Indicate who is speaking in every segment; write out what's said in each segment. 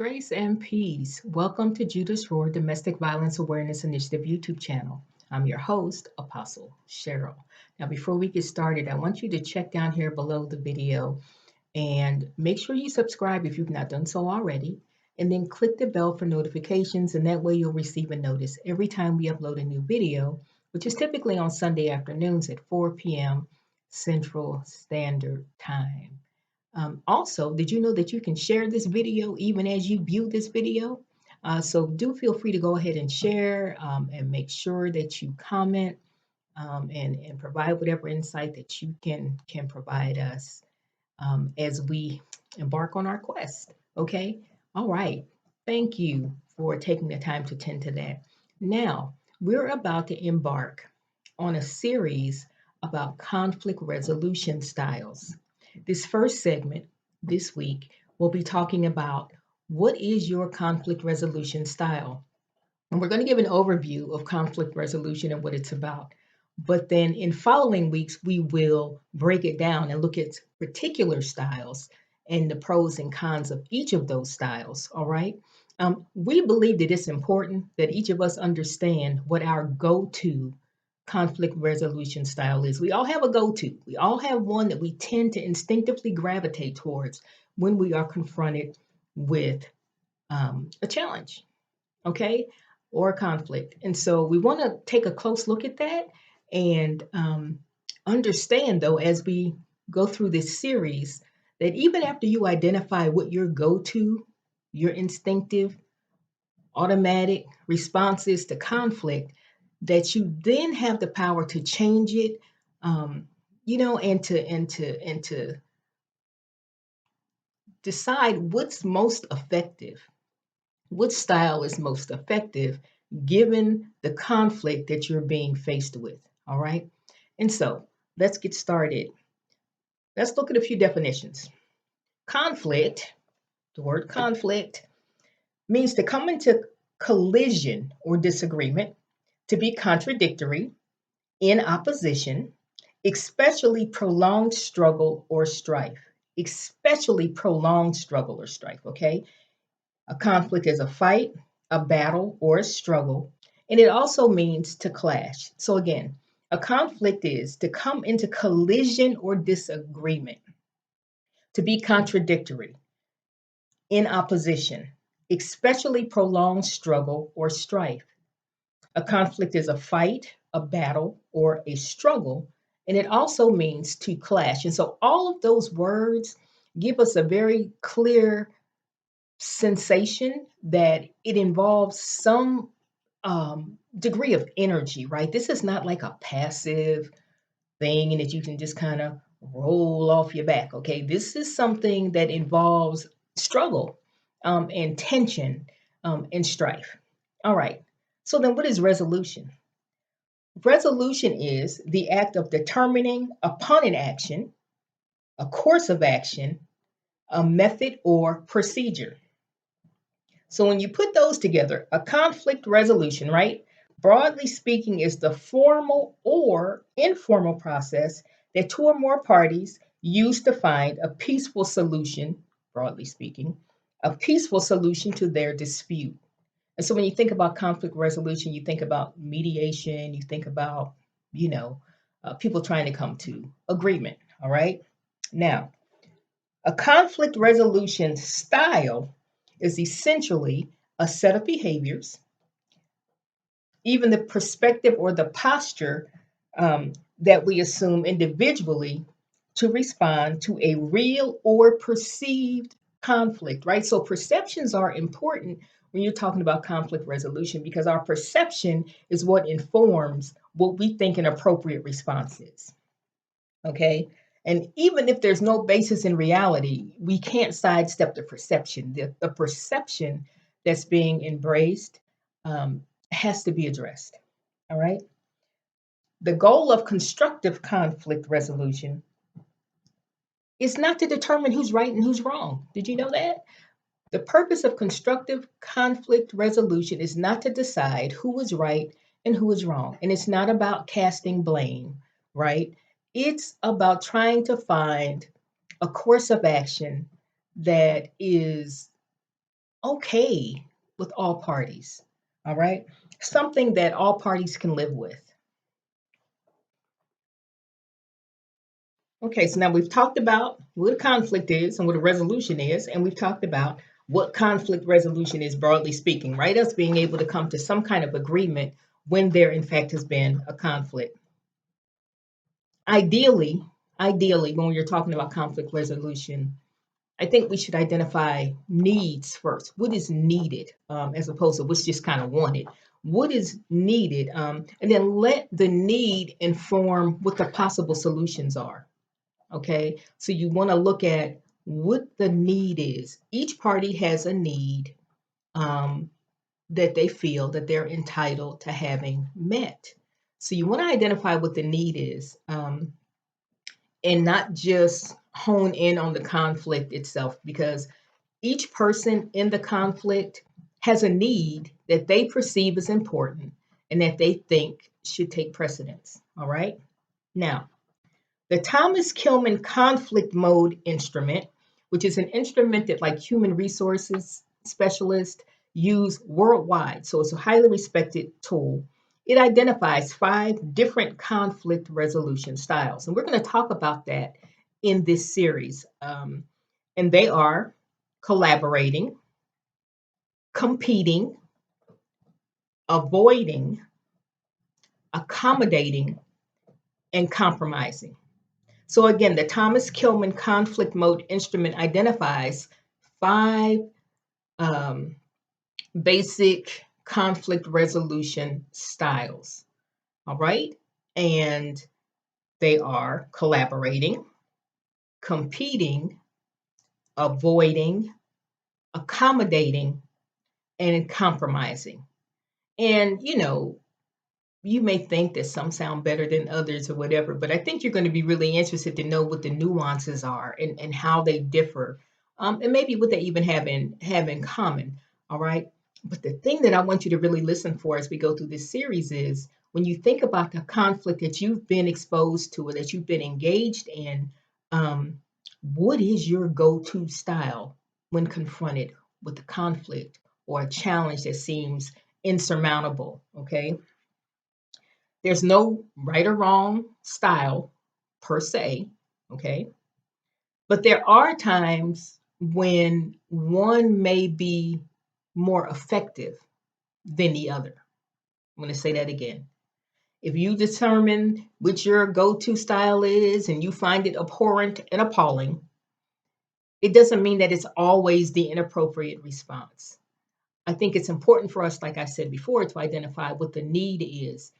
Speaker 1: Grace and peace. Welcome to Judas Roar Domestic Violence Awareness Initiative YouTube channel. I'm your host, Apostle Cheryl. Now, before we get started, I want you to check down here below the video and make sure you subscribe if you've not done so already. And then click the bell for notifications, and that way you'll receive a notice every time we upload a new video, which is typically on Sunday afternoons at 4 p.m. Central Standard Time. Also, did you know that you can share this video even as you view this video? So do feel free to go ahead and share and make sure that you comment and provide whatever insight that you can provide us as we embark on our quest. Okay? All right. Thank you for taking the time to tend to that. Now, we're about to embark on a series about conflict resolution styles. This first segment this week, we'll be talking about what is your conflict resolution style? And we're going to give an overview of conflict resolution and what it's about. But then in following weeks, we will break it down and look at particular styles and the pros and cons of each of those styles. All right. We believe that it's important that each of us understand what our go-to conflict resolution style is. We all have a go-to. We all have one that we tend to instinctively gravitate towards when we are confronted with a challenge, okay, or a conflict. And so we want to take a close look at that and understand, though, as we go through this series, that even after you identify what your go-to, your instinctive, automatic response is to conflict, that you then have the power to change it, and to decide what's most effective, what style is most effective given the conflict that you're being faced with. All right. And so let's get started. Let's look at a few definitions. Conflict, the word conflict, means to come into collision or disagreement, to be contradictory, in opposition, especially prolonged struggle or strife. Especially prolonged struggle or strife, okay? A conflict is a fight, a battle, or a struggle, and it also means to clash. So again, a conflict is to come into collision or disagreement, to be contradictory, in opposition, especially prolonged struggle or strife. A conflict is a fight, a battle, or a struggle, and it also means to clash. And so all of those words give us a very clear sensation that it involves some degree of energy, right? This is not like a passive thing and that you can just kind of roll off your back, okay? This is something that involves struggle and tension and strife. All right. So then what is resolution? Resolution is the act of determining upon an action, a course of action, a method or procedure. So when you put those together, a conflict resolution, right? Broadly speaking, is the formal or informal process that two or more parties use to find a peaceful solution, broadly speaking, a peaceful solution to their dispute. And so when you think about conflict resolution, you think about mediation, you think about, people trying to come to agreement. All right. Now, a conflict resolution style is essentially a set of behaviors, even the perspective or the posture that we assume individually to respond to a real or perceived conflict, right? So perceptions are important when you're talking about conflict resolution because our perception is what informs what we think an appropriate response is. Okay. And even if there's no basis in reality, we can't sidestep the perception. The perception that's being embraced has to be addressed. All right. The goal of constructive conflict resolution is not to determine who's right and who's wrong. Did you know that? The purpose of constructive conflict resolution is not to decide who is right and who is wrong. And it's not about casting blame, right? It's about trying to find a course of action that is okay with all parties. All right. Something that all parties can live with. Okay, so now we've talked about what a conflict is and what a resolution is, and we've talked about what conflict resolution is broadly speaking, right? Us being able to come to some kind of agreement when there, in fact, has been a conflict. Ideally, ideally, when you're talking about conflict resolution, I think we should identify needs first. What is needed, as opposed to what's just kind of wanted. What is needed, and then let the need inform what the possible solutions are. Okay, so you want to look at what the need is. Each party has a need um, that they feel that they're entitled to having met. So you want to identify what the need is, and not just hone in on the conflict itself, because each person in the conflict has a need that they perceive as important and that they think should take precedence. All right. Now, the Thomas Kilmann conflict mode instrument, which is an instrument that like human resources specialists use worldwide. So it's a highly respected tool. It identifies 5 different conflict resolution styles. And we're going to talk about that in this series. And they are collaborating, competing, avoiding, accommodating, and compromising. So again, the Thomas Kilmann conflict mode instrument identifies 5 um, basic conflict resolution styles. All right. And they are collaborating, competing, avoiding, accommodating, and compromising. And, you may think that some sound better than others or whatever, but I think you're going to be really interested to know what the nuances are and how they differ, and maybe what they even have in common. All right. But the thing that I want you to really listen for as we go through this series is when you think about the conflict that you've been exposed to or that you've been engaged in, um, what is your go-to style when confronted with a conflict or a challenge that seems insurmountable? Okay. There's no right or wrong style per se, okay? But there are times when one may be more effective than the other. I'm going to say that again. If you determine which your go to style is and you find it abhorrent and appalling, it doesn't mean that it's always the inappropriate response. I think it's important for us, like I said before, to identify what the need is.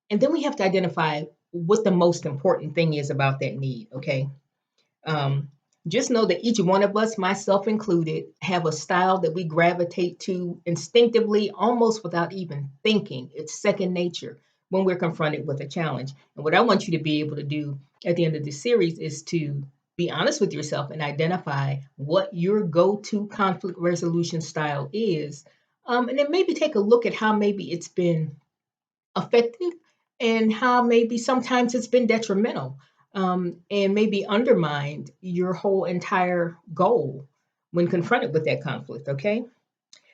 Speaker 1: And then we have to identify what the most important thing is about that need, okay? Um, just know that each one of us, myself included, have a style that we gravitate to instinctively, almost without even thinking. It's second nature when we're confronted with a challenge. And what I want you to be able to do at the end of this series is to be honest with yourself and identify what your go to conflict resolution style is. And then maybe take a look at how maybe it's been effective and how maybe sometimes it's been detrimental, and maybe undermined your whole entire goal when confronted with that conflict. Okay.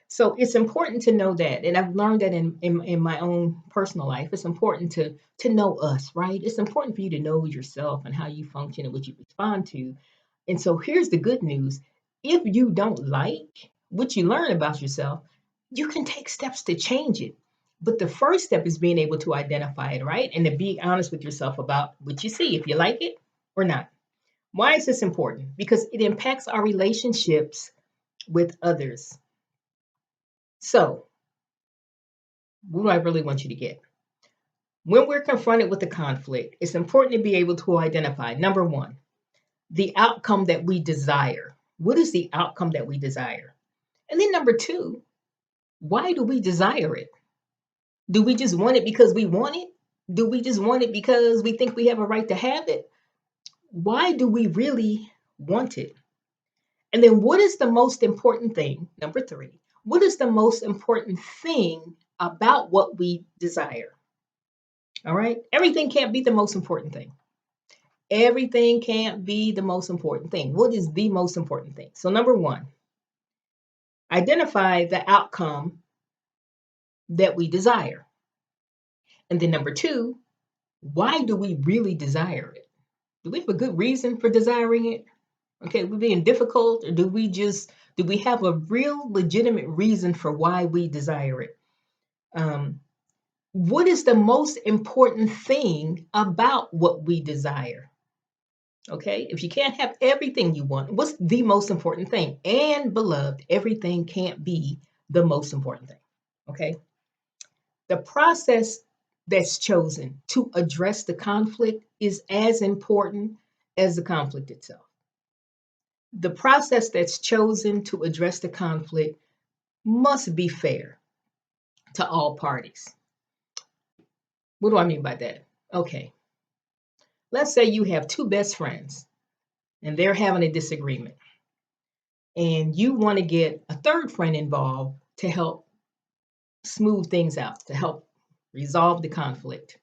Speaker 1: So it's important to know that. And I've learned that in my own personal life. It's important to know us, right? It's important for you to know yourself and how you function and what you respond to. And so here's the good news. If you don't like what you learn about yourself, you can take steps to change it. But the first step is being able to identify it, right? And to be honest with yourself about what you see, if you like it or not. Why is this important? Because it impacts our relationships with others. So, what do I really want you to get? When we're confronted with a conflict, it's important to be able to identify number one, the outcome that we desire. What is the outcome that we desire? And then number two, why do we desire it? Do we just want it because we want it? Do we just want it because we think we have a right to have it? Why do we really want it? And then what is the most important thing? Number three, what is the most important thing about what we desire? All right. Everything can't be the most important thing. Everything can't be the most important thing. What is the most important thing? So, number one, identify the outcome that we desire. And then number two, why do we really desire it? Do we have a good reason for desiring it? Okay, we're being difficult, or do we have a real legitimate reason for why we desire it? What is the most important thing about what we desire? Okay, if you can't have everything you want, what's the most important thing? And beloved, everything can't be the most important thing. Okay, the process that's chosen to address the conflict is as important as the conflict itself. The process that's chosen to address the conflict must be fair to all parties. What do I mean by that? Okay, let's say you have two best friends and they're having a disagreement, and you want to get a third friend involved to help smooth things out, to help resolve the conflict.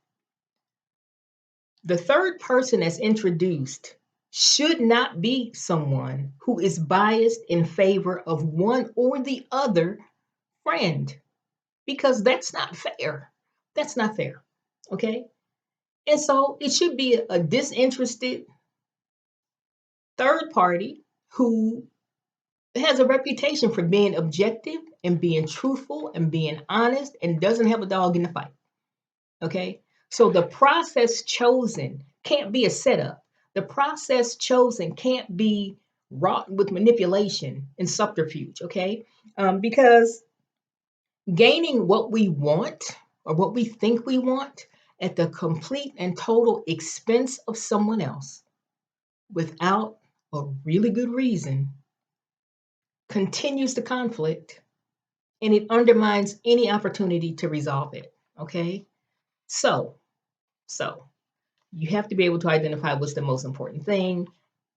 Speaker 1: The third person that's introduced should not be someone who is biased in favor of one or the other friend, because that's not fair. That's not fair. Okay. And so it should be a disinterested third party who has a reputation for being objective and being truthful and being honest and doesn't have a dog in the fight. Okay. So the process chosen can't be a setup. The process chosen can't be wrought with manipulation and subterfuge. Okay. Because gaining what we want or what we think we want at the complete and total expense of someone else without a really good reason continues the conflict, and it undermines any opportunity to resolve it. Okay. So you have to be able to identify what's the most important thing.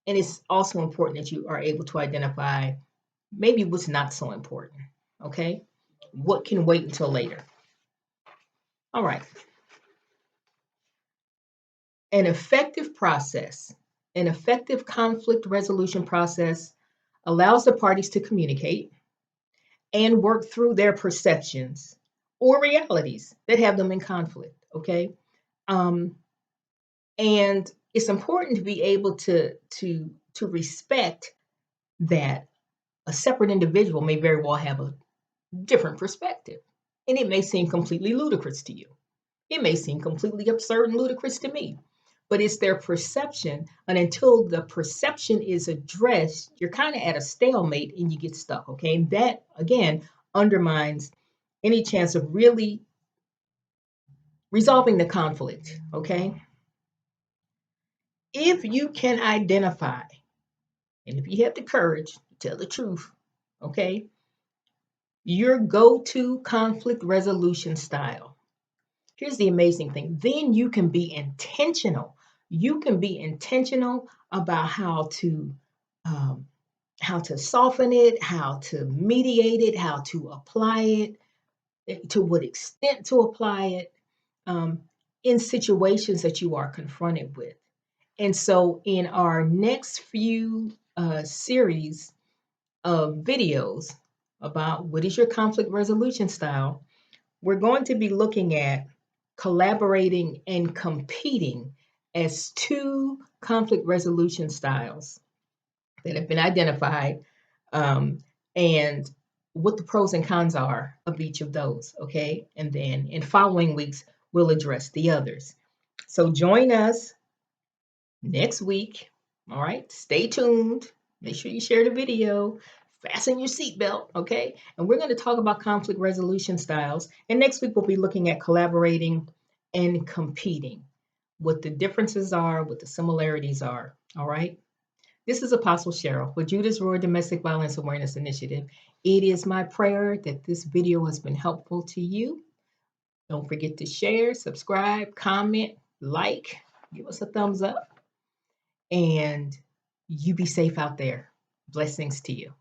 Speaker 1: And it's also important that you are able to identify maybe what's not so important. Okay. What can wait until later? All right. An effective process, an effective conflict resolution process allows the parties to communicate and work through their perceptions or realities that have them in conflict. Okay. Um, and it's important to be able to respect that a separate individual may very well have a different perspective, and it may seem completely ludicrous to you. It may seem completely absurd and ludicrous to me, but it's their perception. And until the perception is addressed, you're kind of at a stalemate and you get stuck. Okay. And that, again, undermines any chance of really resolving the conflict. Okay. If you can identify, and if you have the courage to tell the truth, okay, your go to conflict resolution style. Here's the amazing thing. Then you can be intentional. You can be intentional about um, how to soften it, how to mediate it, how to apply it, to what extent to apply it um, in situations that you are confronted with. And so, in our next few series of videos about what is your conflict resolution style, we're going to be looking at collaborating and competing as two conflict resolution styles that have been identified, um, and what the pros and cons are of each of those. Okay. And then in following weeks, we'll address the others. So join us next week. All right. Stay tuned. Make sure you share the video. Fasten your seatbelt. Okay. And we're going to talk about conflict resolution styles. And next week, we'll be looking at collaborating and competing, what the differences are, what the similarities are. All right. This is Apostle Cheryl with Judah's Roar Domestic Violence Awareness Initiative. It is my prayer that this video has been helpful to you. Don't forget to share, subscribe, comment, like, give us a thumbs up, and you be safe out there. Blessings to you.